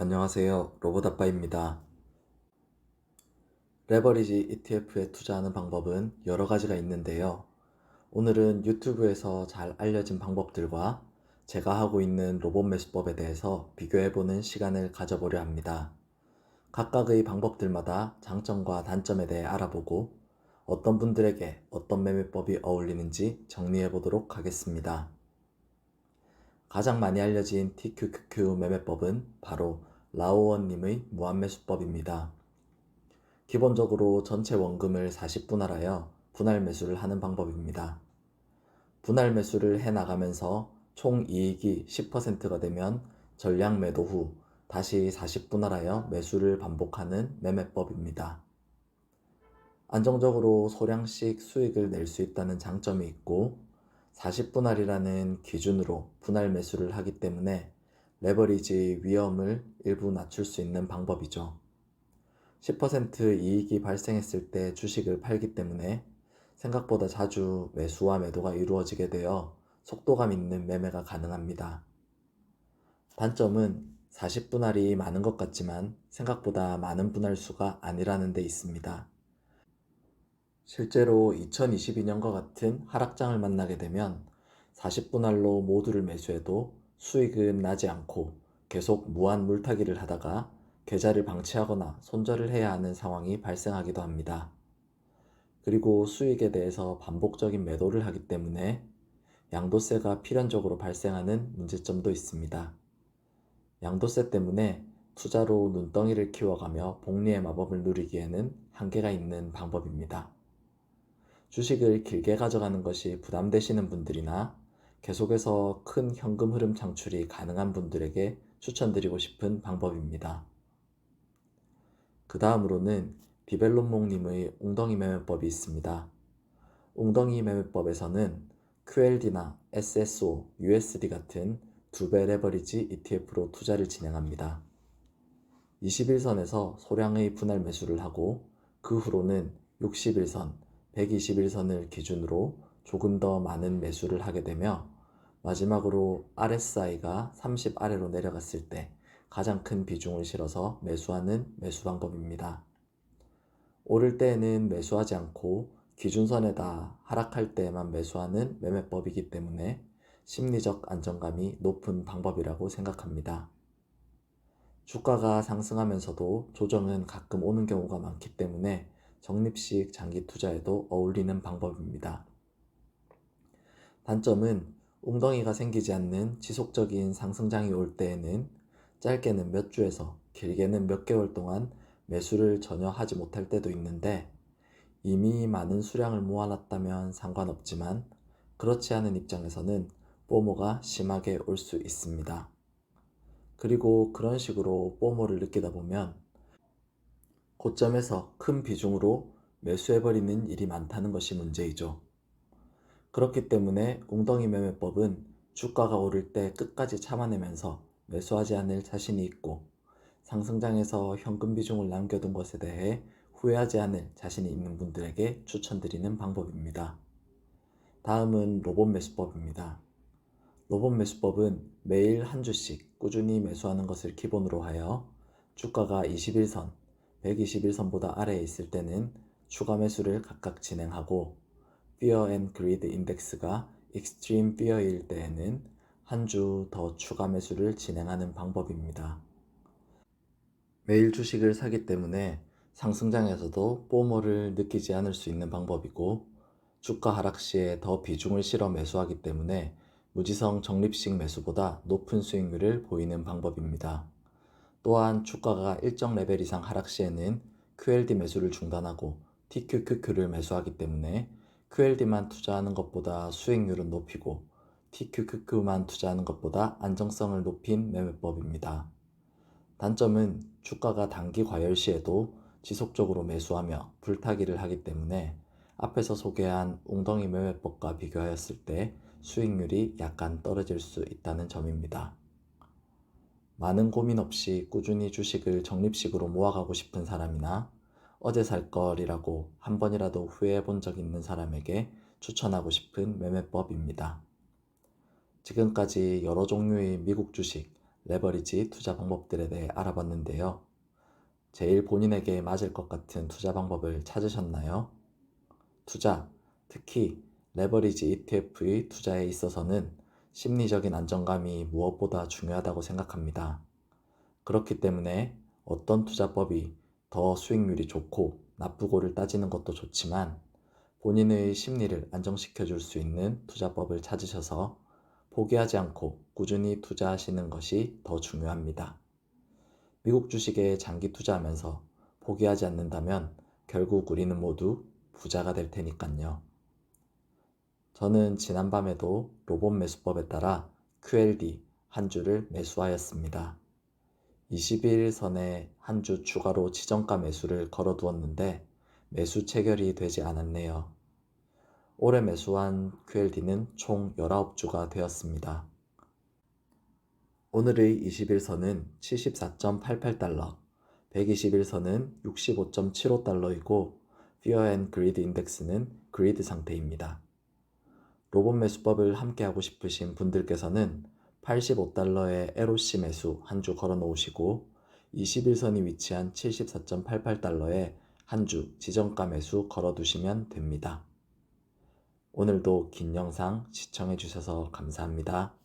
안녕하세요. 로봇아빠입니다. 레버리지 ETF에 투자하는 방법은 여러 가지가 있는데요. 오늘은 유튜브에서 잘 알려진 방법들과 제가 하고 있는 로봇 매수법에 대해서 비교해보는 시간을 가져보려 합니다. 각각의 방법들마다 장점과 단점에 대해 알아보고 어떤 분들에게 어떤 매매법이 어울리는지 정리해보도록 하겠습니다. 가장 많이 알려진 TQQQ 매매법은 바로 라오원님의 무한매수법입니다. 기본적으로 전체 원금을 40분할하여 분할 매수를 하는 방법입니다. 분할 매수를 해 나가면서 총 이익이 10%가 되면 전량 매도 후 다시 40분할하여 매수를 반복하는 매매법입니다. 안정적으로 소량씩 수익을 낼 수 있다는 장점이 있고 40분할이라는 기준으로 분할 매수를 하기 때문에 레버리지 위험을 일부 낮출 수 있는 방법이죠. 10% 이익이 발생했을 때 주식을 팔기 때문에 생각보다 자주 매수와 매도가 이루어지게 되어 속도감 있는 매매가 가능합니다. 단점은 40분할이 많은 것 같지만 생각보다 많은 분할수가 아니라는 데 있습니다. 실제로 2022년과 같은 하락장을 만나게 되면 40분할로 모두를 매수해도 수익은 나지 않고 계속 무한 물타기를 하다가 계좌를 방치하거나 손절을 해야 하는 상황이 발생하기도 합니다. 그리고 수익에 대해서 반복적인 매도를 하기 때문에 양도세가 필연적으로 발생하는 문제점도 있습니다. 양도세 때문에 투자로 눈덩이를 키워가며 복리의 마법을 누리기에는 한계가 있는 방법입니다. 주식을 길게 가져가는 것이 부담되시는 분들이나 계속해서 큰 현금 흐름 창출이 가능한 분들에게 추천드리고 싶은 방법입니다. 그 다음으로는 비벨론몽님의 웅덩이 매매법이 있습니다. 웅덩이 매매법에서는 QLD나 SSO, USD 같은 두배 레버리지 ETF로 투자를 진행합니다. 21선에서 소량의 분할 매수를 하고 그 후로는 61선, 121선을 기준으로 조금 더 많은 매수를 하게 되며 마지막으로 RSI가 30 아래로 내려갔을 때 가장 큰 비중을 실어서 매수하는 매수 방법입니다. 오를 때에는 매수하지 않고 기준선에다 하락할 때에만 매수하는 매매법이기 때문에 심리적 안정감이 높은 방법이라고 생각합니다. 주가가 상승하면서도 조정은 가끔 오는 경우가 많기 때문에 적립식 장기 투자에도 어울리는 방법입니다. 단점은 웅덩이가 생기지 않는 지속적인 상승장이 올 때에는 짧게는 몇 주에서 길게는 몇 개월 동안 매수를 전혀 하지 못할 때도 있는데 이미 많은 수량을 모아놨다면 상관없지만 그렇지 않은 입장에서는 포모가 심하게 올 수 있습니다. 그리고 그런 식으로 포모를 느끼다 보면 고점에서 큰 비중으로 매수해버리는 일이 많다는 것이 문제이죠. 그렇기 때문에 웅덩이 매매법은 주가가 오를 때 끝까지 참아내면서 매수하지 않을 자신이 있고 상승장에서 현금 비중을 남겨둔 것에 대해 후회하지 않을 자신이 있는 분들에게 추천드리는 방법입니다. 다음은 로봇 매수법입니다. 로봇 매수법은 매일 한 주씩 꾸준히 매수하는 것을 기본으로 하여 주가가 21선, 121선보다 아래에 있을 때는 추가 매수를 각각 진행하고 Fear and Greed 인덱스가 Extreme Fear일 때에는 한 주 더 추가 매수를 진행하는 방법입니다. 매일 주식을 사기 때문에 상승장에서도 포모를 느끼지 않을 수 있는 방법이고 주가 하락 시에 더 비중을 실어 매수하기 때문에 무지성 적립식 매수보다 높은 수익률을 보이는 방법입니다. 또한 주가가 일정 레벨 이상 하락 시에는 QLD 매수를 중단하고 TQQQ를 매수하기 때문에 QLD만 투자하는 것보다 수익률은 높이고 TQQQ만 투자하는 것보다 안정성을 높인 매매법입니다. 단점은 주가가 단기 과열 시에도 지속적으로 매수하며 불타기를 하기 때문에 앞에서 소개한 웅덩이 매매법과 비교하였을 때 수익률이 약간 떨어질 수 있다는 점입니다. 많은 고민 없이 꾸준히 주식을 적립식으로 모아가고 싶은 사람이나 어제 살 걸이라고 한 번이라도 후회해 본 적 있는 사람에게 추천하고 싶은 매매법입니다. 지금까지 여러 종류의 미국 주식, 레버리지 투자 방법들에 대해 알아봤는데요. 제일 본인에게 맞을 것 같은 투자 방법을 찾으셨나요? 투자, 특히 레버리지 ETF의 투자에 있어서는 심리적인 안정감이 무엇보다 중요하다고 생각합니다. 그렇기 때문에 어떤 투자법이 더 수익률이 좋고 나쁘고를 따지는 것도 좋지만 본인의 심리를 안정시켜 줄 수 있는 투자법을 찾으셔서 포기하지 않고 꾸준히 투자하시는 것이 더 중요합니다. 미국 주식에 장기 투자하면서 포기하지 않는다면 결국 우리는 모두 부자가 될 테니깐요. 저는 지난밤에도 로봇 매수법에 따라 QLD 한 주를 매수하였습니다. 21선에 한 주 추가로 지정가 매수를 걸어두었는데 매수 체결이 되지 않았네요. 올해 매수한 QLD는 총 19주가 되었습니다. 오늘의 21선은 74.88달러, 121선은 65.75달러이고 Fear and Greed 인덱스는 그리드 상태입니다. 로봇 매수법을 함께하고 싶으신 분들께서는 85달러의 LOC 매수 한 주 걸어 놓으시고 21선이 위치한 74.88달러에 한 주 지정가 매수 걸어 두시면 됩니다. 오늘도 긴 영상 시청해 주셔서 감사합니다.